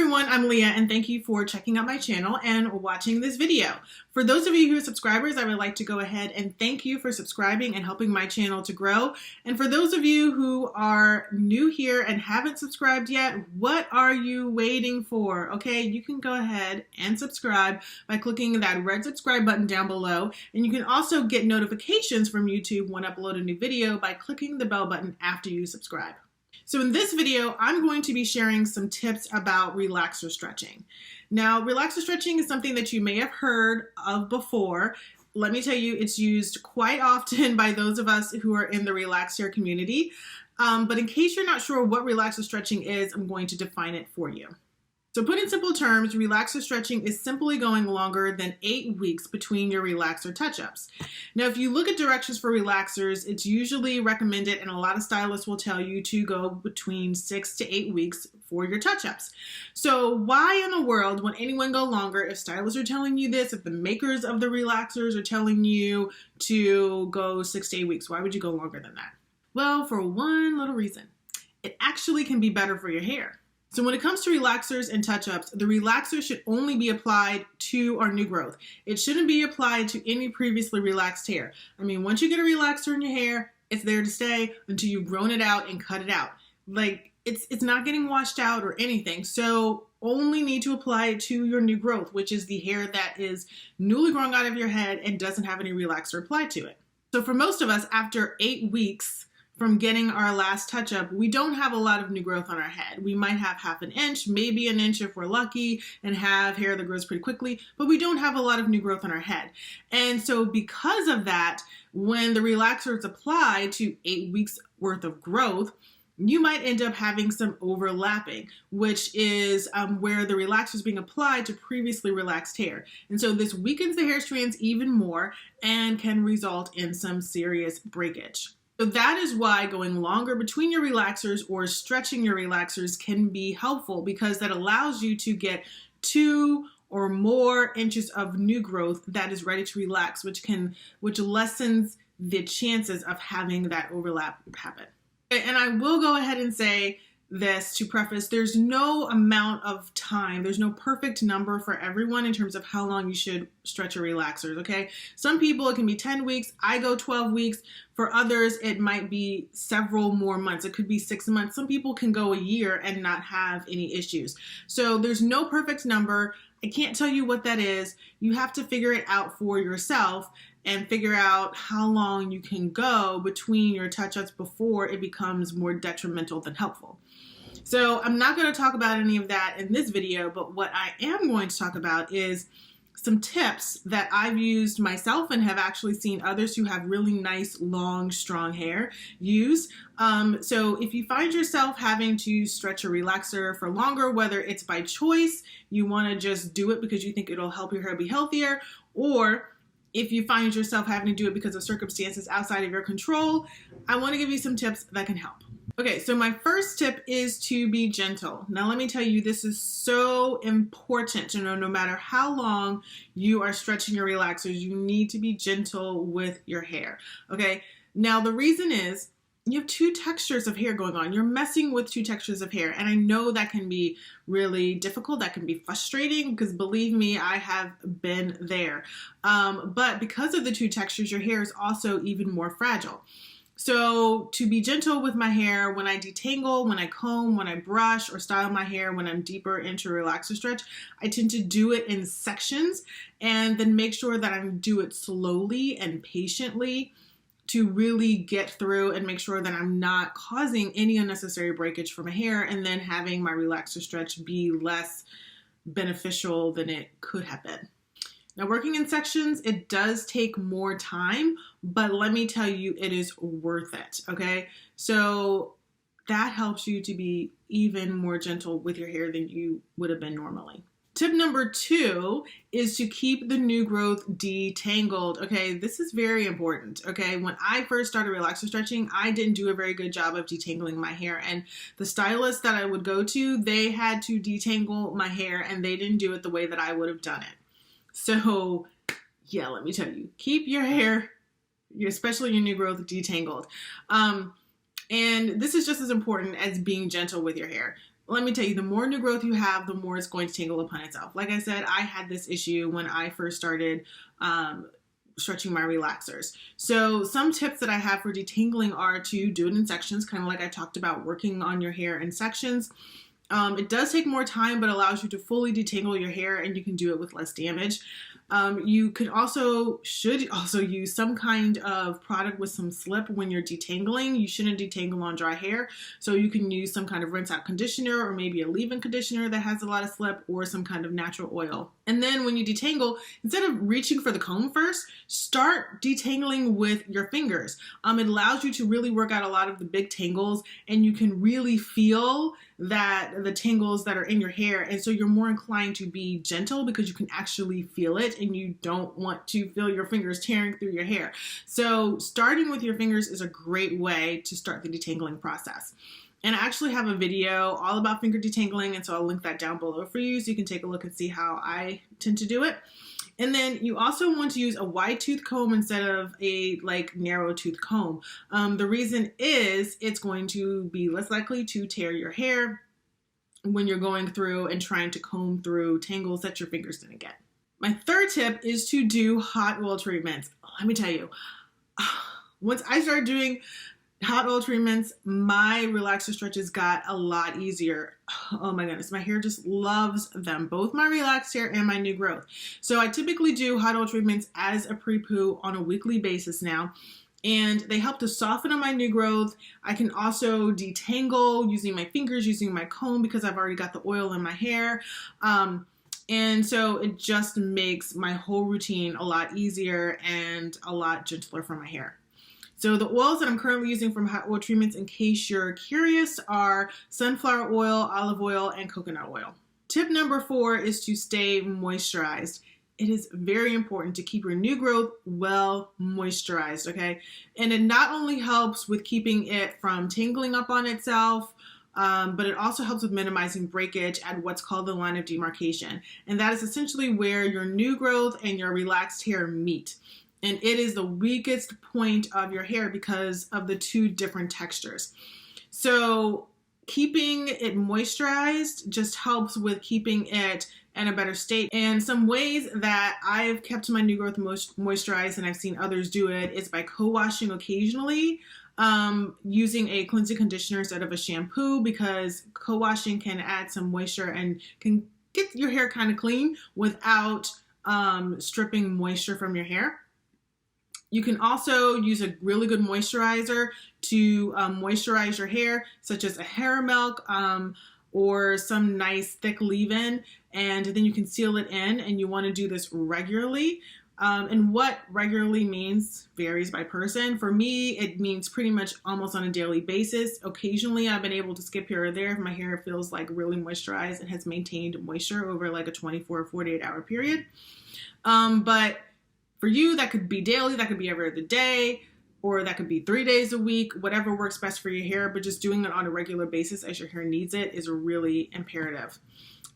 everyone, I'm Leah and thank you for checking out my channel and watching this video. For those of you who are subscribers, I would like to go ahead and thank you for subscribing and helping my channel to grow. And for those of you who are new here and haven't subscribed yet, what are you waiting for? Okay, you can go ahead and subscribe by clicking that red subscribe button down below. And you can also get notifications from YouTube when I upload a new video by clicking the bell button after you subscribe. So in this video, I'm going to be sharing some tips about relaxer stretching. Now, relaxer stretching is something that you may have heard of before. Let me tell you, it's used quite often by those of us who are in the relaxer community. But in case you're not sure what relaxer stretching is, I'm going to define it for you. So put in simple terms, relaxer stretching is simply going longer than 8 weeks between your relaxer touch-ups. Now, if you look at directions for relaxers, it's usually recommended, and a lot of stylists will tell you to go between 6 to 8 weeks for your touch-ups. So why in the world would anyone go longer if stylists are telling you this, if the makers of the relaxers are telling you to go 6 to 8 weeks? Why would you go longer than that? Well, for one little reason. It actually can be better for your hair. So when it comes to relaxers and touch-ups, the relaxer should only be applied to our new growth. It shouldn't be applied to any previously relaxed hair. I mean, once you get a relaxer in your hair, it's there to stay until you've grown it out and cut it out. Like, it's not getting washed out or anything. So only need to apply it to your new growth, which is the hair that is newly growing out of your head and doesn't have any relaxer applied to it. So for most of us, after 8 weeks, from getting our last touch-up, we don't have a lot of new growth on our head. We might have half an inch, maybe an inch if we're lucky, and have hair that grows pretty quickly, but we don't have a lot of new growth on our head. And so because of that, when the relaxer is applied to 8 weeks worth of growth, you might end up having some overlapping, which is where the relaxer is being applied to previously relaxed hair. And so this weakens the hair strands even more and can result in some serious breakage. So that is why going longer between your relaxers or stretching your relaxers can be helpful, because that allows you to get 2 or more inches of new growth that is ready to relax, which lessens the chances of having that overlap happen. And I will go ahead and say this to preface, there's no amount of time, there's no perfect number for everyone in terms of how long you should stretch your relaxers, okay? Some people, it can be 10 weeks, I go 12 weeks. For others, it might be several more months. It could be 6 months. Some people can go a year and not have any issues. So there's no perfect number. I can't tell you what that is. You have to figure it out for yourself and figure out how long you can go between your touch-ups before it becomes more detrimental than helpful. So I'm not going to talk about any of that in this video, but what I am going to talk about is some tips that I've used myself and have actually seen others who have really nice, long, strong hair use. So if you find yourself having to stretch a relaxer for longer, whether it's by choice, you want to just do it because you think it'll help your hair be healthier, or if you find yourself having to do it because of circumstances outside of your control, I want to give you some tips that can help. Okay, so my first tip is to be gentle. Now, let me tell you, this is so important to know. No matter how long you are stretching your relaxers, you need to be gentle with your hair, okay? Now, the reason is you have 2 textures of hair going on. You're messing with 2 textures of hair, and I know that can be really difficult. That can be frustrating because, believe me, I have been there. But because of the 2 textures, your hair is also even more fragile. So to be gentle with my hair, when I detangle, when I comb, when I brush or style my hair, when I'm deeper into relaxer stretch, I tend to do it in sections and then make sure that I do it slowly and patiently to really get through and make sure that I'm not causing any unnecessary breakage for my hair and then having my relaxer stretch be less beneficial than it could have been. Now, working in sections, it does take more time, but let me tell you, it is worth it, okay? So that helps you to be even more gentle with your hair than you would have been normally. Tip number 2 is to keep the new growth detangled, okay? This is very important, okay? When I first started relaxer stretching, I didn't do a very good job of detangling my hair, and the stylist that I would go to, they had to detangle my hair, and they didn't do it the way that I would have done it. So yeah, let me tell you, keep your hair, especially your new growth, detangled. And this is just as important as being gentle with your hair. let me tell you, the more new growth you have, the more it's going to tangle upon itself. Like I said, I had this issue when I first started stretching my relaxers. So some tips that I have for detangling are to do it in sections, kind of like I talked about, working on your hair in sections. It does take more time, but allows you to fully detangle your hair, and you can do it with less damage. You should also use some kind of product with some slip when you're detangling. You shouldn't detangle on dry hair. So you can use some kind of rinse out conditioner, or maybe a leave-in conditioner that has a lot of slip, or some kind of natural oil. And then when you detangle, instead of reaching for the comb first, start detangling with your fingers. It allows you to really work out a lot of the big tangles, and you can really feel that the tangles that are in your hair, and so you're more inclined to be gentle because you can actually feel it and you don't want to feel your fingers tearing through your hair. So starting with your fingers is a great way to start the detangling process. And I actually have a video all about finger detangling, and so I'll link that down below for you so you can take a look and see how I tend to do it. And then you also want to use a wide tooth comb instead of a narrow tooth comb. The reason is it's going to be less likely to tear your hair when you're going through and trying to comb through tangles that your fingers didn't get. My third tip is to do hot oil treatments. Let me tell you, once I started doing hot oil treatments, my relaxer stretches got a lot easier. Oh my goodness, my hair just loves them, both my relaxed hair and my new growth. So I typically do hot oil treatments as a pre-poo on a weekly basis now, and they help to soften on my new growth. I can also detangle using my fingers, using my comb, because I've already got the oil in my hair. And so it just makes my whole routine a lot easier and a lot gentler for my hair. So the oils that I'm currently using from hot oil treatments, in case you're curious, are sunflower oil, olive oil, and coconut oil. Tip number 4 is to stay moisturized. It is very important to keep your new growth well moisturized, okay? And it not only helps with keeping it from tangling up on itself, but it also helps with minimizing breakage at what's called the line of demarcation. And that is essentially where your new growth and your relaxed hair meet. And it is the weakest point of your hair because of the two different textures. So keeping it moisturized just helps with keeping it in a better state. And some ways that I've kept my new growth moisturized, and I've seen others do it, is by co-washing occasionally, using a cleansing conditioner instead of a shampoo, because co-washing can add some moisture and can get your hair kind of clean without stripping moisture from your hair. You can also use a really good moisturizer to moisturize your hair, such as a hair milk or some nice thick leave-in, and then you can seal it in, and you want to do this regularly. And what regularly means varies by person. For me, it means pretty much almost on a daily basis. Occasionally, I've been able to skip here or there if my hair feels like really moisturized and has maintained moisture over like a 24 or 48 hour period. But for you, that could be daily, that could be every other day, or that could be 3 days a week, whatever works best for your hair, but just doing it on a regular basis as your hair needs it is really imperative.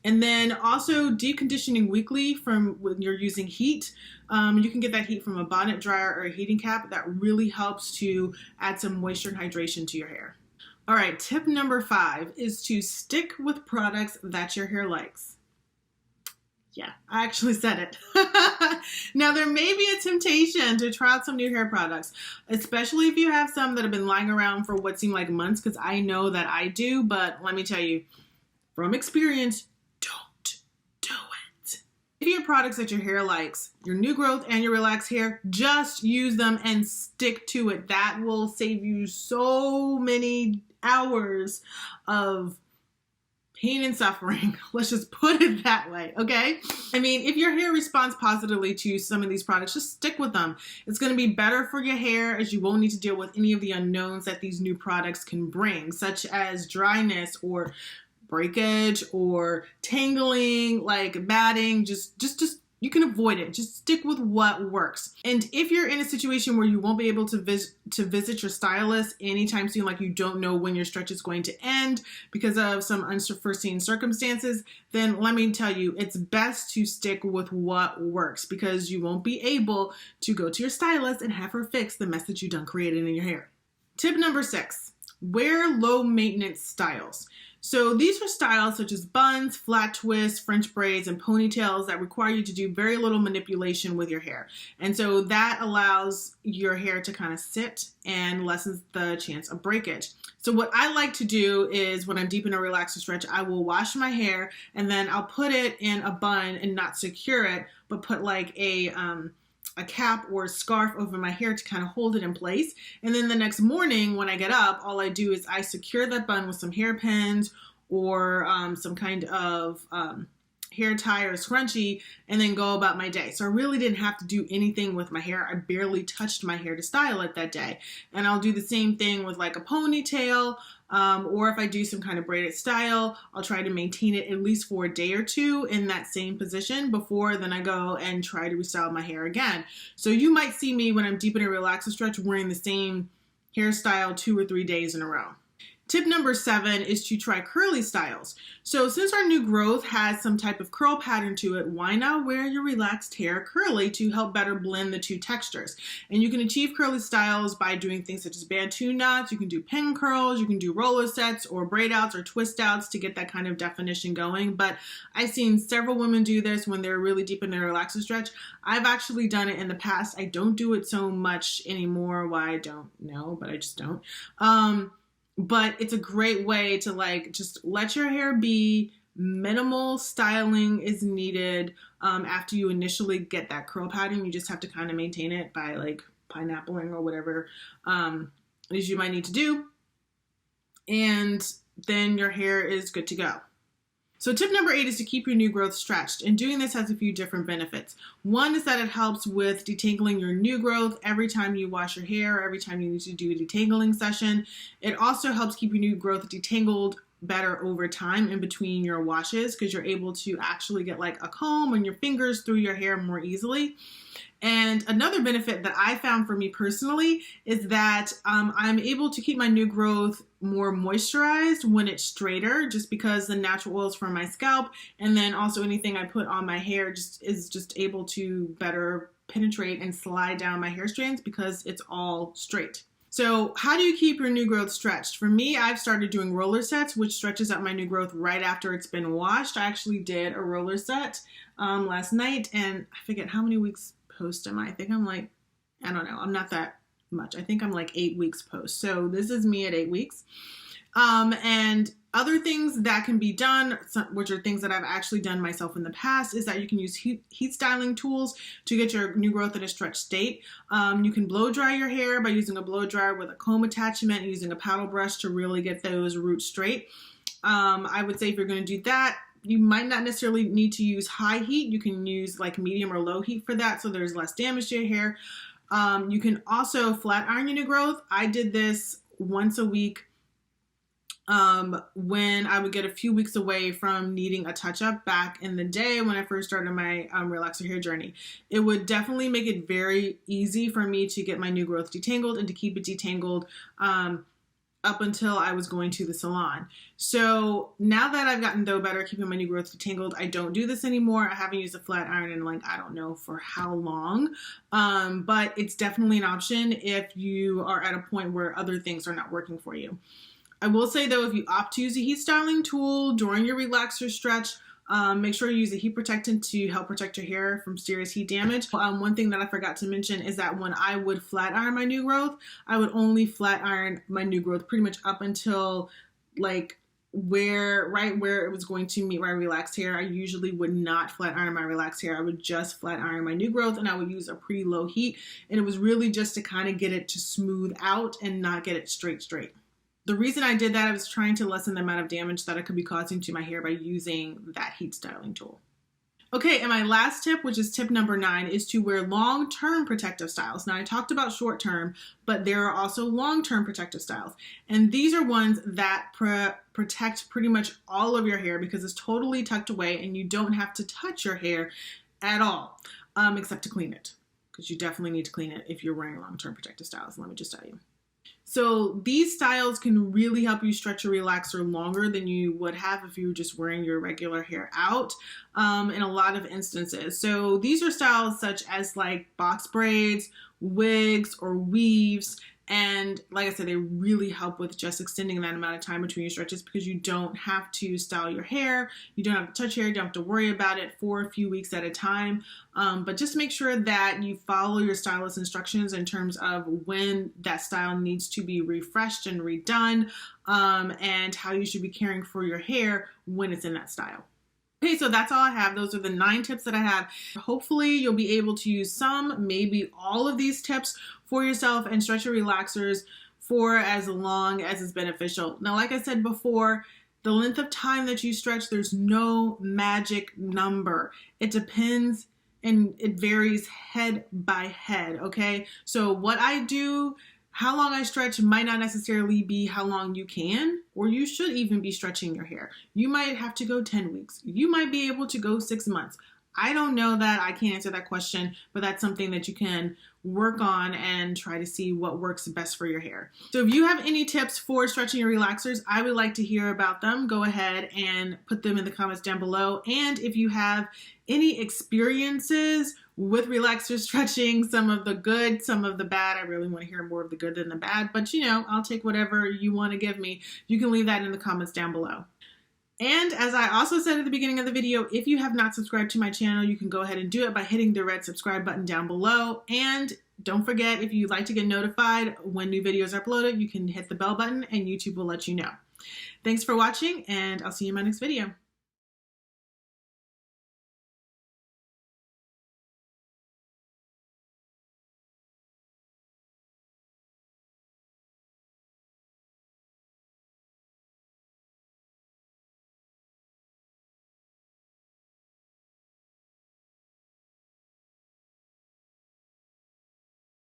And then also deep conditioning weekly from when you're using heat. You can get that heat from a bonnet dryer or a heating cap. That really helps to add some moisture and hydration to your hair. All right, tip number 5 is to stick with products that your hair likes. Yeah, I actually said it. Now, there may be a temptation to try out some new hair products, especially if you have some that have been lying around for what seem like months, because I know that I do, but let me tell you, from experience, don't do it. If you have products that your hair likes, your new growth and your relaxed hair, just use them and stick to it. That will save you so many hours of pain and suffering. Let's just put it that way, okay? I mean, if your hair responds positively to some of these products, just stick with them. It's going to be better for your hair, as you won't need to deal with any of the unknowns that these new products can bring, such as dryness or breakage or tangling, like matting. Just you can avoid it. Just stick with what works. And if you're in a situation where you won't be able to visit your stylist anytime soon, like you don't know when your stretch is going to end because of some unforeseen circumstances, then let me tell you, it's best to stick with what works, because you won't be able to go to your stylist and have her fix the mess that you done created in your hair. Tip number 6, wear low maintenance styles. So these are styles such as buns, flat twists, French braids, and ponytails that require you to do very little manipulation with your hair. And so that allows your hair to kind of sit and lessens the chance of breakage. So what I like to do is when I'm deep in a relaxer stretch, I will wash my hair and then I'll put it in a bun and not secure it, but put like a cap or a scarf over my hair to kind of hold it in place. And then the next morning when I get up, all I do is I secure that bun with some hairpins or some kind of hair tie or scrunchie, and then go about my day. So I really didn't have to do anything with my hair. I barely touched my hair to style it that day. And I'll do the same thing with like a ponytail, or if I do some kind of braided style, I'll try to maintain it at least for a day or two in that same position before then I go and try to restyle my hair again. So you might see me when I'm deep in a relaxer stretch wearing the same hairstyle 2 or 3 days in a row. Tip number 7 is to try curly styles. So since our new growth has some type of curl pattern to it, why not wear your relaxed hair curly to help better blend the two textures? And you can achieve curly styles by doing things such as Bantu knots, you can do pin curls, you can do roller sets or braid outs or twist outs to get that kind of definition going. But I've seen several women do this when they're really deep in their relaxer stretch. I've actually done it in the past. I don't do it so much anymore. Why, I don't know, but I just don't. But it's a great way to like just let your hair be. Minimal styling is needed after you initially get that curl pattern. You just have to kind of maintain it by like pineappling or whatever it is you might need to do. And then your hair is good to go. So tip number 8 is to keep your new growth stretched, and doing this has a few different benefits. One is that it helps with detangling your new growth every time you wash your hair, or every time you need to do a detangling session. It also helps keep your new growth detangled better over time in between your washes because you're able to actually get like a comb and your fingers through your hair more easily. And another benefit that I found for me personally is that I'm able to keep my new growth more moisturized when it's straighter, just because the natural oils from my scalp and then also anything I put on my hair is just able to better penetrate and slide down my hair strands because it's all straight. So how do you keep your new growth stretched? For me, I've started doing roller sets, which stretches out my new growth right after it's been washed. I actually did a roller set last night, and I forget how many weeks post am I? I think I'm like, I don't know, I'm not that much. I think I'm like 8 weeks post. So this is me at 8 weeks. And other things that can be done, which are things that I've actually done myself in the past, is that you can use heat styling tools to get your new growth in a stretched state. You can blow dry your hair by using a blow dryer with a comb attachment and using a paddle brush to really get those roots straight. I would say if you're going to do that, you might not necessarily need to use high heat. You can use like medium or low heat for that so there's less damage to your hair. You can also flat iron your new growth. I did this once a week when I would get a few weeks away from needing a touch-up back in the day when I first started my relaxer hair journey. It would definitely make it very easy for me to get my new growth detangled and to keep it detangled up until I was going to the salon. So now that I've gotten though better keeping my new growth detangled, I don't do this anymore. I haven't used a flat iron in like, I don't know for how long, but it's definitely an option if you are at a point where other things are not working for you. I will say though, if you opt to use a heat styling tool during your relaxer stretch, make sure you use a heat protectant to help protect your hair from serious heat damage. One thing that I forgot to mention is that when I would flat iron my new growth, I would only flat iron my new growth pretty much up until like right where it was going to meet my relaxed hair. I usually would not flat iron my relaxed hair. I would just flat iron my new growth and I would use a pretty low heat. And it was really just to kind of get it to smooth out and not get it straight. The reason I did that, I was trying to lessen the amount of damage that I could be causing to my hair by using that heat styling tool. Okay, and my last tip, which is tip number 9, is to wear long-term protective styles. Now, I talked about short-term, but there are also long-term protective styles. And these are ones that protect pretty much all of your hair because it's totally tucked away and you don't have to touch your hair at all, except to clean it. Because you definitely need to clean it if you're wearing long-term protective styles, let me just tell you. So these styles can really help you stretch your relaxer longer than you would have if you were just wearing your regular hair out in a lot of instances. So these are styles such as like box braids, wigs, or weaves And like I said, they really help with just extending that amount of time between your stretches because you don't have to style your hair. You don't have to touch hair. You don't have to worry about it for a few weeks at a time. But just make sure that you follow your stylist instructions in terms of when that style needs to be refreshed and redone, and how you should be caring for your hair when it's in that style. Okay, so that's all I have. Those are the 9 tips that I have. Hopefully you'll be able to use some, maybe all of these tips for yourself and stretch your relaxers for as long as it's beneficial. Now, like I said before, the length of time that you stretch, there's no magic number. It depends and it varies head by head, okay? So what I do, how long I stretch might not necessarily be how long you can or you should even be stretching your hair. You might have to go 10 weeks. You might be able to go 6 months. I don't know that. I can't answer that question, but that's something that you can work on and try to see what works best for your hair. So if you have any tips for stretching your relaxers, I would like to hear about them. Go ahead and put them in the comments down below. And if you have any experiences with relaxer stretching, some of the good, some of the bad, I really want to hear more of the good than the bad, but you know, I'll take whatever you want to give me. You can leave that in the comments down below. And as I also said at the beginning of the video, if you have not subscribed to my channel, you can go ahead and do it by hitting the red subscribe button down below. And don't forget, if you'd like to get notified when new videos are uploaded, you can hit the bell button and YouTube will let you know. Thanks for watching, and I'll see you in my next video.